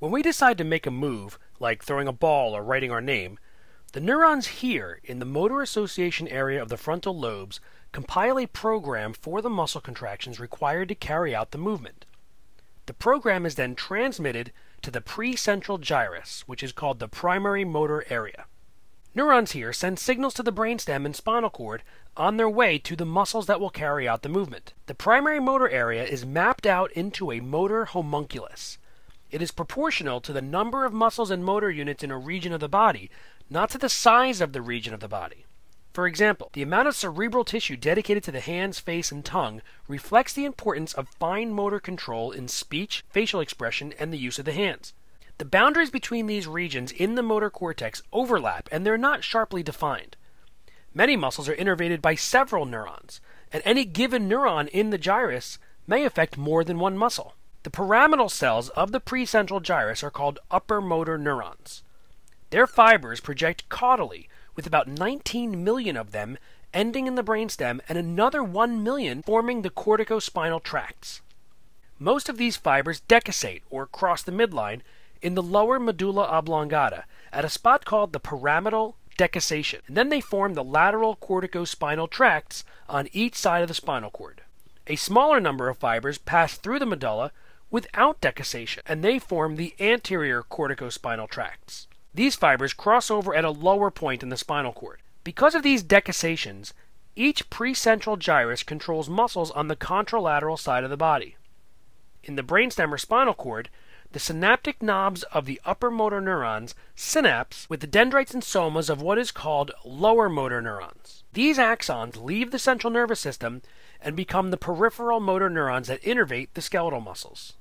When we decide to make a move, like throwing a ball or writing our name, the neurons here in the motor association area of the frontal lobes compile a program for the muscle contractions required to carry out the movement. The program is then transmitted to the precentral gyrus, which is called the primary motor area. Neurons here send signals to the brainstem and spinal cord on their way to the muscles that will carry out the movement. The primary motor area is mapped out into a motor homunculus. It is proportional to the number of muscles and motor units in a region of the body, not to the size of the region of the body. For example, the amount of cerebral tissue dedicated to the hands, face, and tongue reflects the importance of fine motor control in speech, facial expression, and the use of the hands. The boundaries between these regions in the motor cortex overlap, and they're not sharply defined. Many muscles are innervated by several neurons, and any given neuron in the gyrus may affect more than one muscle. The pyramidal cells of the precentral gyrus are called upper motor neurons. Their fibers project caudally, with about 19 million of them ending in the brainstem and another 1 million forming the corticospinal tracts. Most of these fibers decussate, or cross the midline, in the lower medulla oblongata at a spot called the pyramidal decussation, and then they form the lateral corticospinal tracts on each side of the spinal cord. A smaller number of fibers pass through the medulla without decussation, and they form the anterior corticospinal tracts. These fibers cross over at a lower point in the spinal cord. Because of these decussations, each precentral gyrus controls muscles on the contralateral side of the body. In the brainstem or spinal cord, the synaptic knobs of the upper motor neurons synapse with the dendrites and somas of what is called lower motor neurons. These axons leave the central nervous system and become the peripheral motor neurons that innervate the skeletal muscles.